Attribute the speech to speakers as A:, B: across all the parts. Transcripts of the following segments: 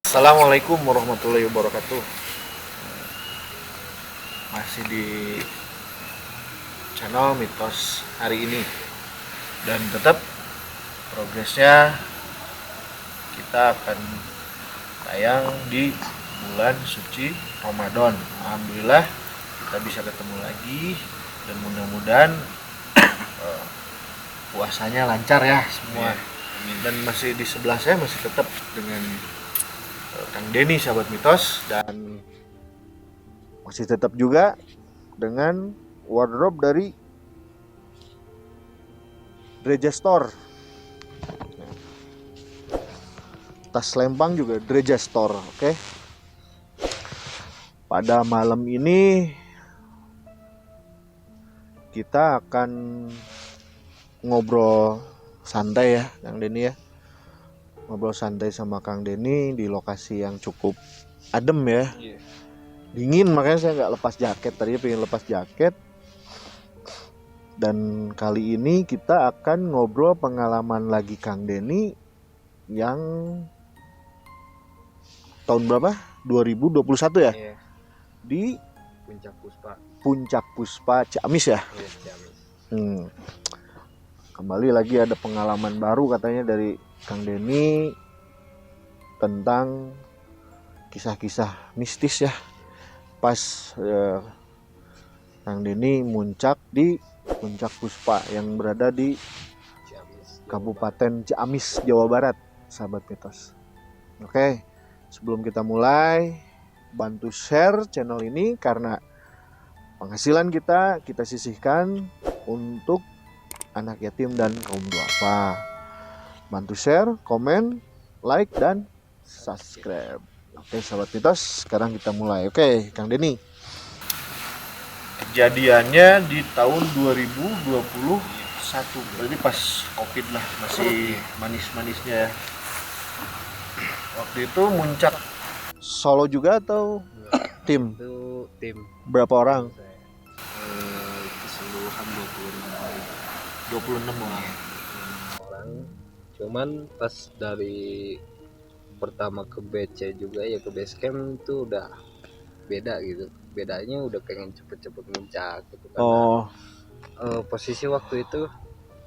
A: Assalamualaikum warahmatullahi wabarakatuh. Masih di channel Mitos hari ini, dan tetap progresnya kita akan tayang di bulan suci Ramadan. Alhamdulillah kita bisa ketemu lagi, dan mudah-mudahan puasanya lancar ya semua. Dan masih di sebelah saya masih tetap dengan Kang Denny sahabat Mitos, dan masih tetap juga dengan wardrobe dari Dreja Store. Tas lempang juga Dreja Store, oke. Pada malam ini kita akan ngobrol santai ya Kang Denny ya. Ngobrol santai sama Kang Denny di lokasi yang cukup adem ya. Dingin, makanya saya nggak lepas jaket. Tadinya pengen lepas jaket. Dan kali ini kita akan ngobrol pengalaman lagi Kang Denny yang tahun berapa? 2021 ya?
B: Iya.
A: Di
B: Puncak Puspa
A: Ciamis ya?
B: Iya, Ciamis.
A: Kembali lagi ada pengalaman baru katanya dari Kang Denny tentang kisah-kisah mistis ya. Pas Kang Denny muncak di Puncak Puspa yang berada di
B: Ciamis,
A: Kabupaten Ciamis, Jawa Barat, sahabat Mitos. Oke, sebelum kita mulai, bantu share channel ini karena penghasilan kita sisihkan untuk anak yatim dan kaum duafa. Bantu share, komen, like, dan subscribe. Oke sahabat Mitos, sekarang kita mulai. Oke Kang Denny. Kejadiannya di tahun 2021, berarti pas Covid lah, masih manis-manisnya ya. Waktu itu muncak solo juga atau tim?
B: Itu tim
A: Berapa orang?
B: keseluruhan
A: 26 orang.
B: orang. Cuman pas dari pertama ke BC juga ya, ke base camp itu udah beda gitu. Bedanya udah pengen cepet-cepet muncak gitu karena posisi waktu itu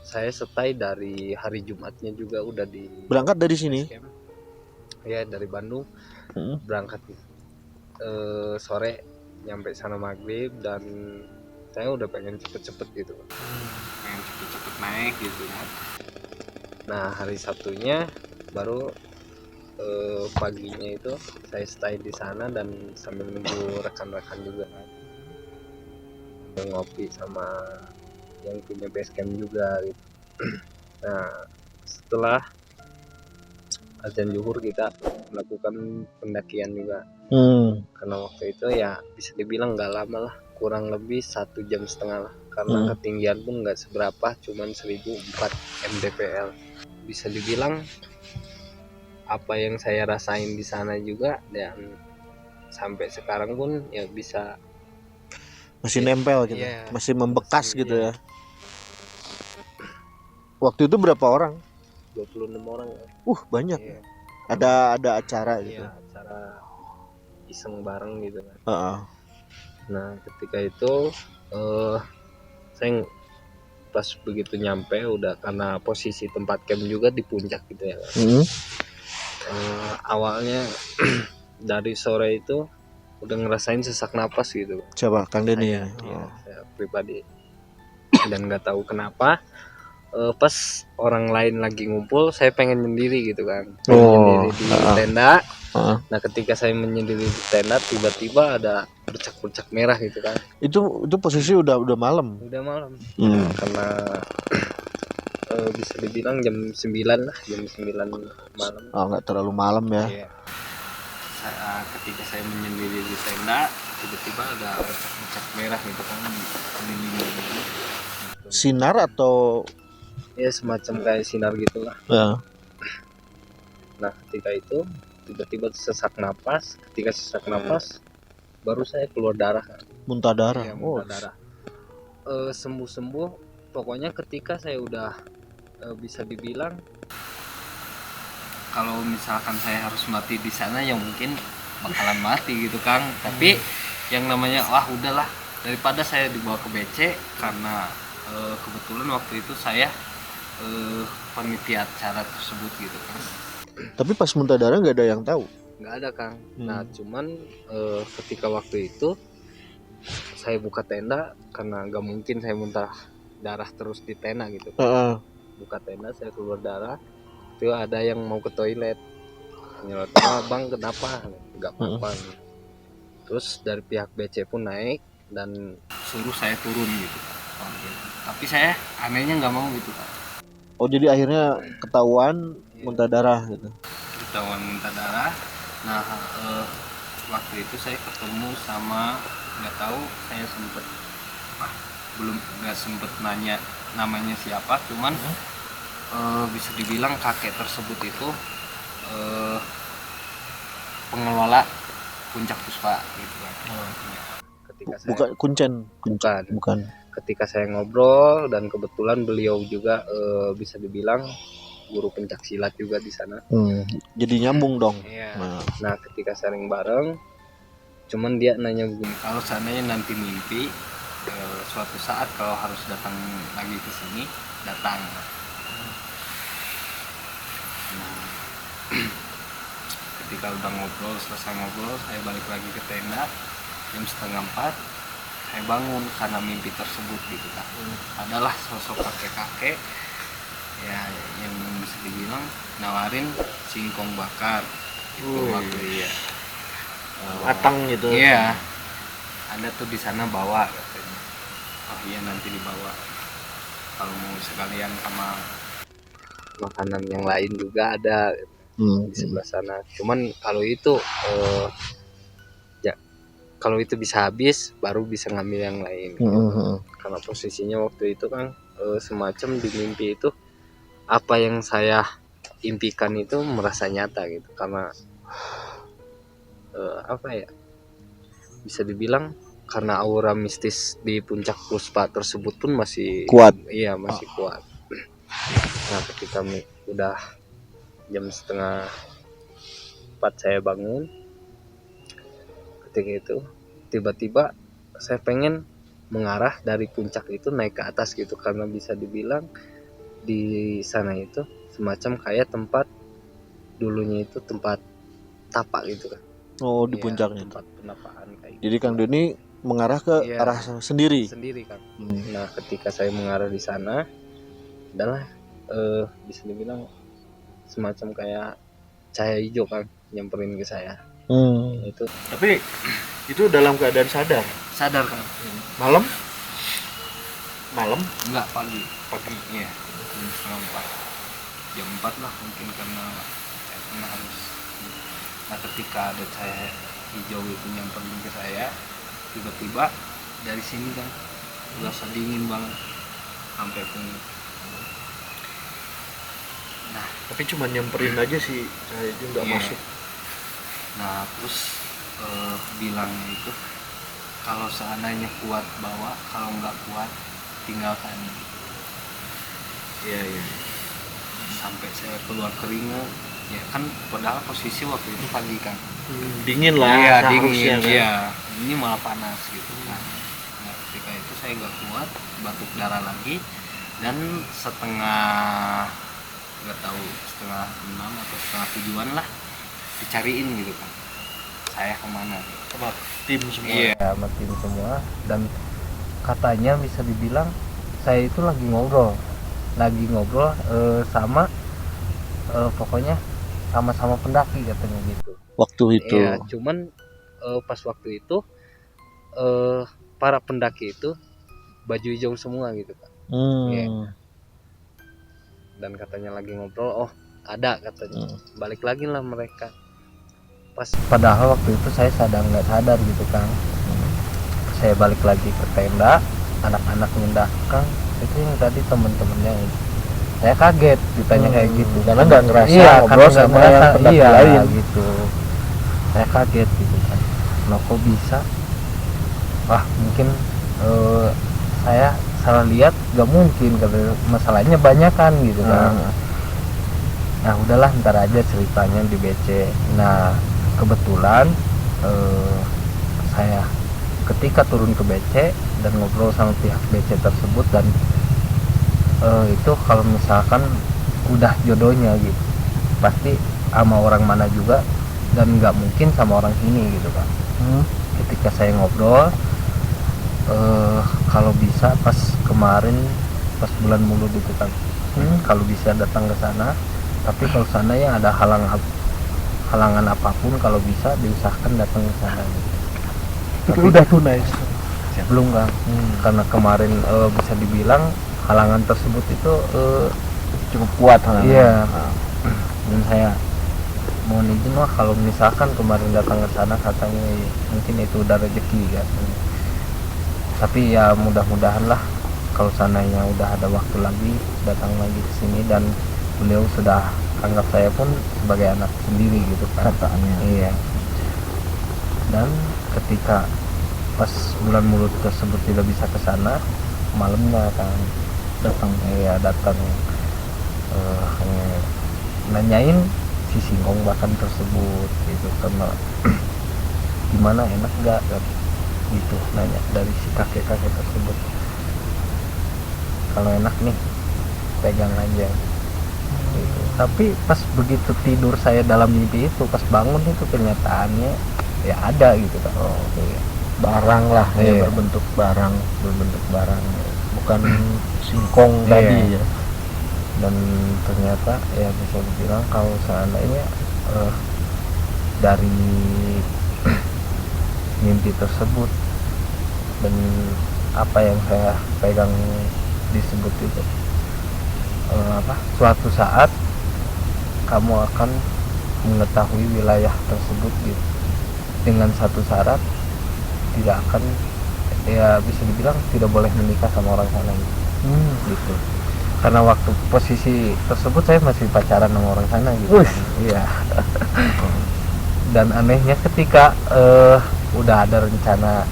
B: saya stay dari hari Jumatnya juga udah di
A: Berangkat dari sini?
B: base camp. Ya dari Bandung. Berangkat sore, nyampe sana maghrib, dan saya udah pengen cepet-cepet gitu, pengen cepet-cepet naik gitu kan. Nah hari Sabtunya baru paginya itu saya stay di sana dan sambil nunggu rekan-rekan juga kan, ngopi sama yang punya base camp juga gitu. Nah setelah azan zuhur kita melakukan pendakian juga. Karena waktu itu ya bisa dibilang nggak lama lah, kurang lebih 1,5 jam lah, karena ketinggian pun nggak seberapa, cuman 1004 mdpl. Bisa dibilang apa yang saya rasain di sana juga, dan sampai sekarang pun ya bisa
A: masih nempel gitu,
B: iya,
A: masih membekas
B: masih,
A: gitu ya. Waktu itu berapa orang?
B: 26 orang.
A: Banyak.
B: Iya.
A: Ada acara gitu.
B: Iya, acara iseng bareng gitu kan.
A: Nah,
B: ketika itu saya pas begitu nyampe udah, karena posisi tempat camp juga di puncak gitu ya kan. Awalnya dari sore itu udah ngerasain sesak napas gitu.
A: Coba Kang Denny.
B: Saya pribadi, dan nggak tahu kenapa pas orang lain lagi ngumpul saya pengen menyendiri gitu kan, menyendiri di tenda. Nah ketika saya menyendiri di tenda, tiba-tiba ada bercak-bercak merah gitu kan. Itu
A: posisi udah malam.
B: Karena bisa dibilang jam 9 lah, jam 9 malam.
A: Nggak terlalu malam ya.
B: Iya. Ketika saya menyendiri di tenda, tiba-tiba ada bercak merah gitu kan di dinding.
A: Sinar atau
B: ya semacam kayak sinar gitulah. Nah ketika itu tiba-tiba sesak napas. Ketika sesak napas baru saya keluar darah kan.
A: Muntah darah.
B: Ya, muntah darah. Sembuh-sembuh pokoknya ketika saya udah bisa dibilang kalau misalkan saya harus mati di sana ya mungkin bakalan mati gitu Kang. Tapi yang namanya udahlah, daripada saya dibawa ke BC karena kebetulan waktu itu saya panitia acara tersebut gitu Kang.
A: Tapi pas muntah darah nggak ada yang tahu?
B: Nggak ada Kang. Nah cuman ketika waktu itu saya buka tenda, karena nggak mungkin saya muntah darah terus di tenda gitu. Buka tenda, saya keluar darah, itu ada yang mau ke toilet, nyelot, bang kenapa? Nggak apa-apa. Terus dari pihak BC pun naik dan suruh saya turun gitu. Tapi saya anehnya nggak mau gitu Kak.
A: Oh jadi akhirnya ketahuan muntah darah gitu.
B: Ketahuan muntah darah. Nah waktu itu saya ketemu sama, nggak tahu saya sempet nggak sempet nanya namanya siapa, cuman bisa dibilang kakek tersebut itu pengelola Puncak Puspa gitu kan. Ketika saya,
A: Bukan Kuncen. Bukan.
B: Ketika saya ngobrol, dan kebetulan beliau juga bisa dibilang guru pencak silat juga di sana.
A: Jadi nyambung dong.
B: Iya. Nah ketika sering bareng, cuman dia nanya begini, kalau seandainya nanti mimpi suatu saat kalau harus datang lagi ke sini, datang. Nah, ketika udah selesai ngobrol, saya balik lagi ke tenda jam 3:30. Saya bangun karena mimpi tersebut gitu kan. Adalah sosok kakek-kakek ya yang bisa dibilang nawarin singkong bakar itu waktu ya
A: Matang gitu.
B: Iya, ada tuh di sana, bawa katanya. Oh iya, nanti dibawa kalau mau sekalian sama makanan yang lain juga ada di sebelah sana. Cuman kalau itu kalau itu bisa habis baru bisa ngambil yang lain karena posisinya waktu itu kan semacam di mimpi itu apa yang saya impikan itu merasa nyata gitu, karena bisa dibilang karena aura mistis di Puncak Puspa tersebut pun masih
A: kuat.
B: Iya, masih kuat. Nah ketika udah jam 3:30 saya bangun. Ketika itu tiba-tiba saya pengen mengarah dari puncak itu naik ke atas gitu, karena bisa dibilang di sana itu semacam kayak tempat dulunya itu tempat tapak gitu kan.
A: Di puncaknya.
B: Tempat penapaan kayak
A: Jadi gitu. Kang Doni mengarah ke arah sendiri
B: kan. Nah ketika saya mengarah di sana adalah bisa dibilang semacam kayak cahaya hijau kan nyamperin ke saya. Itu.
A: Tapi itu dalam keadaan sadar
B: Kan.
A: malam
B: Enggak, pagi iya, jam 4 lah mungkin, karena saya pernah harus. Nah ketika ada cahaya hijau itu nyamperin ke saya, tiba-tiba dari sini kan berasa dingin banget sampai punggung. Nah
A: tapi cuma nyamperin aja sih, cahaya itu nggak masuk.
B: Nah terus bilangnya itu kalau seandainya kuat bawa, kalau nggak kuat tinggalkan. Iya. Sampai saya keluar keringat ya kan, padahal posisi waktu itu pagi kan.
A: Dingin lah.
B: Iya dingin
A: kan?
B: Iya, ini malah panas gitu kan. Nah ketika itu saya nggak kuat, batuk darah lagi, dan setengah 5 atau setengah 7 lah dicariin gitu kan, saya kemana
A: Sama tim semua.
B: Iya, sama tim semua. Dan katanya bisa dibilang saya itu lagi ngobrol sama pokoknya sama-sama pendaki katanya gitu
A: Waktu itu.
B: Iya, cuman pas waktu itu para pendaki itu baju hijau semua gitu kan. Iya. Dan katanya lagi ngobrol, ada katanya. Balik lagi lah mereka. Padahal waktu itu saya nggak sadar gitu Kang. Saya balik lagi ke tenda, anak-anak mindah, Kang itu yang tadi teman-temannya ini. Saya kaget ditanya kayak gitu,
A: karena nggak ngerasa
B: ngobrol
A: sama yang pendaki lain
B: gitu. Saya kaget gitu kan, loh kok bisa? Wah mungkin saya salah lihat, nggak mungkin, karena masalahnya banyak kan gitu kan.
C: Nah udahlah ntar aja ceritanya di BC. Nah kebetulan saya ketika turun ke BC dan ngobrol sama pihak BC tersebut, dan itu kalau misalkan udah jodohnya gitu pasti sama orang mana juga, dan nggak mungkin sama orang sini gitu kan. Ketika saya ngobrol, kalau bisa pas kemarin pas bulan Mulud itu kan, kalau bisa datang ke sana, tapi kalau sana ya ada halangan apapun, kalau bisa diusahakan datang ke sana gitu.
A: Tapi udah tunai
C: Belum kan, karena kemarin bisa dibilang halangan tersebut itu
A: cukup kuat halangan.
C: iya. Dan saya mohon izin lah kalau misalkan kemarin datang ke sana, katanya mungkin itu udah rezeki kan. Tapi ya mudah-mudahan lah kalau sananya udah ada waktu lagi datang lagi ke sini, dan beliau sudah anggap saya pun sebagai anak sendiri gitu kan.
A: Katanya.
C: Iya. Dan ketika pas bulan Mulud tersebut tidak bisa ke sana, malamnya kan datang, datang hanya nanyain si singkong bahkan tersebut gitu, karena gimana enak gak gitu, nanya dari si kakek-kakek tersebut. Kalau enak nih pegang aja gitu. Tapi pas begitu tidur saya dalam mimpi itu, pas bangun itu kenyataannya ya ada gitu kan. Iya.
A: Barang lah ya,
C: Iya.
A: berbentuk barang, bukan singkong
C: Iya.
A: tadi ya.
C: Dan ternyata ya bisa dibilang kalau seandainya dari mimpi tersebut dan apa yang saya pegang disebut itu, suatu saat kamu akan mengetahui wilayah tersebut gitu, dengan satu syarat, tidak akan, ya bisa dibilang tidak boleh menikah sama orang sana gitu. Karena waktu posisi tersebut saya masih pacaran sama orang sana gitu. Iya. Dan anehnya ketika udah ada rencana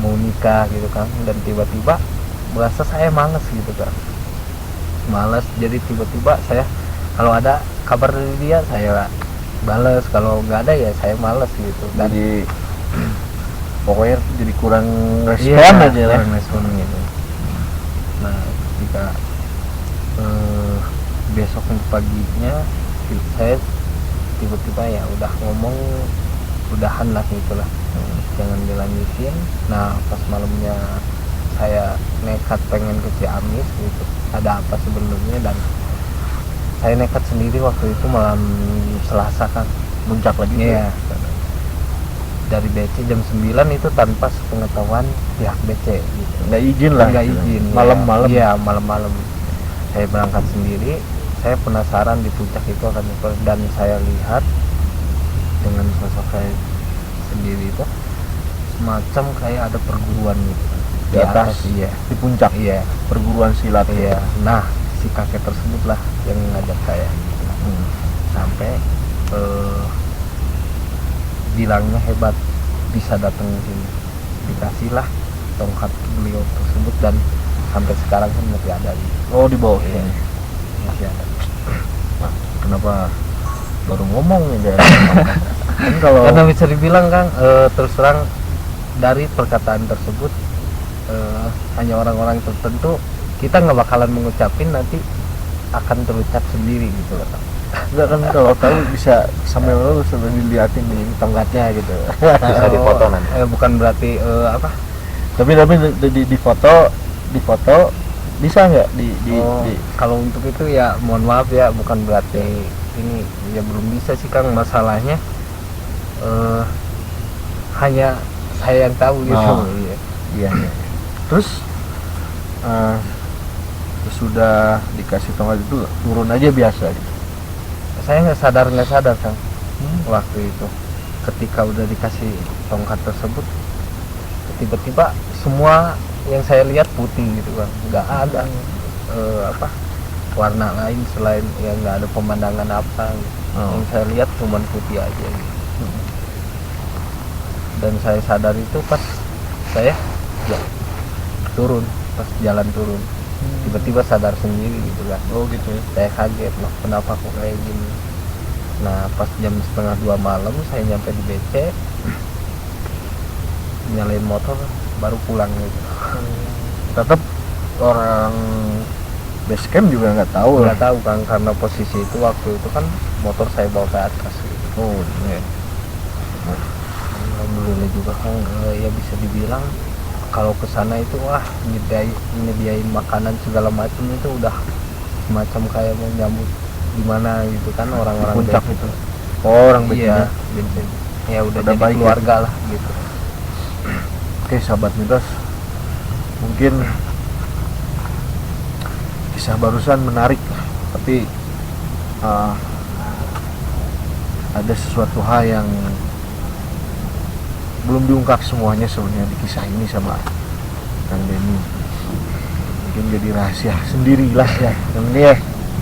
C: mau nikah gitu kan, dan tiba-tiba merasa saya malas gitu kan, jadi tiba-tiba saya kalau ada kabar dari dia saya balas, kalau nggak ada ya saya malas gitu. Dan
A: Jadi pokoknya jadi kurang respon
C: iya,
A: aja lah.
C: kurang respon gitu. Nah ketika besoknya paginya saya tiba-tiba ya udah ngomong udahan lah gitulah, jangan dilanjutin. Nah pas malamnya saya nekat pengen ke Ciamis gitu, ada apa sebenarnya, dan saya nekat sendiri waktu itu malam Selasa kan,
A: Muncak lagi
C: iya. Dari BC jam 9 itu tanpa sepengetahuan pihak BC gitu.
A: nggak izin lah,
C: Nggak izin,
A: malam-malam.
C: iya malam-malam saya berangkat sendiri. Saya penasaran di puncak itu akan apa, dan saya lihat dengan sosok saya sendiri itu semacam kayak ada perguruan gitu
A: Di atas.
C: iya,
A: di puncak
C: iya,
A: perguruan silat.
C: iya. Nah si kakek tersebut lah yang ngajak saya gitu. Sampai bilangnya hebat bisa datang ke sini, dikasihlah tongkat beliau tersebut, dan sampai sekarang kan masih ada gitu.
A: Oh, di bawah.
C: Iya, masih ada.
A: Nah, kenapa baru ngomong ya? Kan kalau
C: Karena bisa dibilang Kang, terus terang dari perkataan tersebut hanya orang-orang tertentu kita nggak bakalan mengucapin, nanti akan terucap sendiri gitu loh Kang.
A: enggak kan, kalau tahu bisa sampai lalu sampai diliatin nih tongkatnya gitu.
B: Bisa difoto nanti.
C: Bukan berarti apa?
A: tapi di foto bisa nggak di
C: Kalau untuk itu ya mohon maaf ya, bukan berarti ini ya belum bisa sih Kang, masalahnya hanya saya yang tahu gitu.
A: Oh.
C: Iya.
A: iya. Terus sudah dikasih tongkat itu turun aja biasa gitu.
C: Saya nggak sadar Kang, waktu itu ketika udah dikasih tongkat tersebut, tiba-tiba semua yang saya lihat putih gitu Kang, nggak ada warna lain selain ya, nggak ada pemandangan apa gitu. Yang saya lihat cuma putih aja gitu. Dan saya sadar itu pas saya ya, turun, pas jalan turun tiba-tiba sadar sendiri gitu kan.
A: Oh gitu ya.
C: Saya kaget, loh kenapa kok kayak gini. Nah pas jam 1:30 malam saya nyampe di BC, nyalain motor baru pulang gitu.
A: Tetap orang base camp juga nggak tahu lah.
C: Nggak tahu kan, karena posisi itu waktu itu kan motor saya bawa ke atas gitu.
A: Oh iya.
C: Alhamdulillah juga kan ya bisa dibilang kalau ke sana itu wah nyediain makanan segala macam itu udah semacam kayak mau nyambut gimana gitu kan orang-orang
A: Puncak
C: BC.
A: itu. Oh, orang
C: Iya,
A: BC.
C: BC. Ya udah
A: Udah
C: jadi
A: baik ya?
C: keluarga lah gitu.
A: Oke sahabat mitos, mungkin kisah barusan menarik, tapi ada sesuatu hal yang belum diungkap semuanya sebenarnya di kisah ini sama Kang Denny. Mungkin jadi rahasia sendirilah ya Kang Denny ya.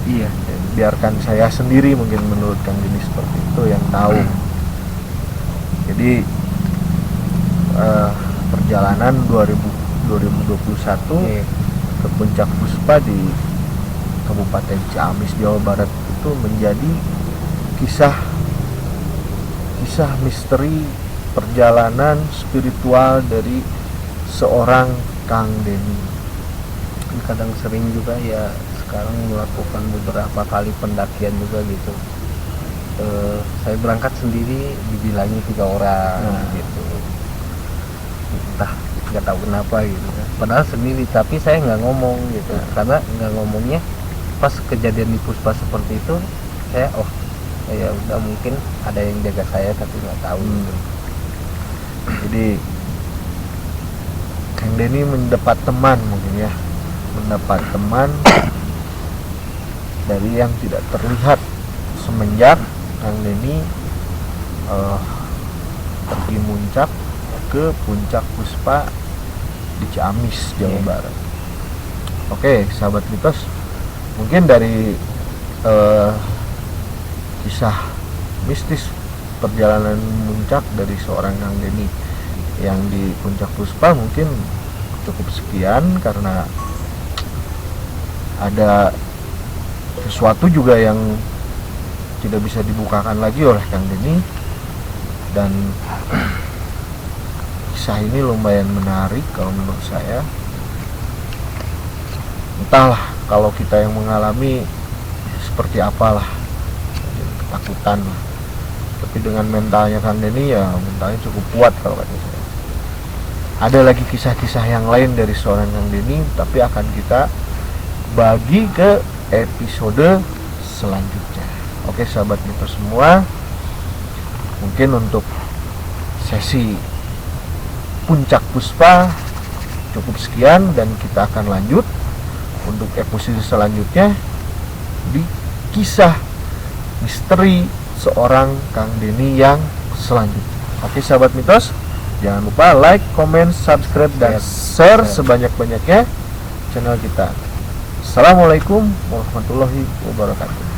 C: Iya.
A: Biarkan saya sendiri, mungkin menurut Kang Denny seperti itu yang tahu. Jadi perjalanan 2021
C: Iya.
A: ke Puncak Puspa di Kabupaten Ciamis, Jawa Barat itu menjadi kisah misteri perjalanan spiritual dari seorang Kang Denny.
C: Kadang sering juga ya sekarang melakukan beberapa kali pendakian juga gitu. Saya berangkat sendiri dibilangin 3 orang gitu. Entah nggak tahu kenapa gitu kan. Padahal sendiri, tapi saya nggak ngomong gitu. Karena nggak ngomongnya pas kejadian di Puspa seperti itu, saya ya udah mungkin ada yang jaga saya tapi nggak tahu gitu.
A: Jadi Kang Denny mendapat teman, mungkin ya, mendapat teman dari yang tidak terlihat semenjak Kang Denny pergi muncak ke Puncak Puspa di Ciamis, Jawa Barat. Oke sahabat mitos, mungkin dari kisah mistis perjalanan muncak dari seorang Kang Denny yang di Puncak Puspa mungkin cukup sekian, karena ada sesuatu juga yang tidak bisa dibukakan lagi oleh Kang Denny, dan kisah ini lumayan menarik kalau menurut saya. Entahlah kalau kita yang mengalami seperti apalah, ketakutan lah. Tapi dengan mentalnya Kang Denny ya mentalnya cukup kuat kalau kata saya. Ada lagi kisah-kisah yang lain dari seorang Kang Denny, tapi akan kita bagi ke episode selanjutnya. Oke sahabat mitos semua, mungkin untuk sesi Puncak Puspa cukup sekian, dan kita akan lanjut untuk episode selanjutnya di kisah misteri seorang Kang Denny yang selanjutnya. Oke sahabat mitos, jangan lupa like, comment, subscribe, dan share sebanyak-banyaknya channel kita. Assalamualaikum warahmatullahi wabarakatuh.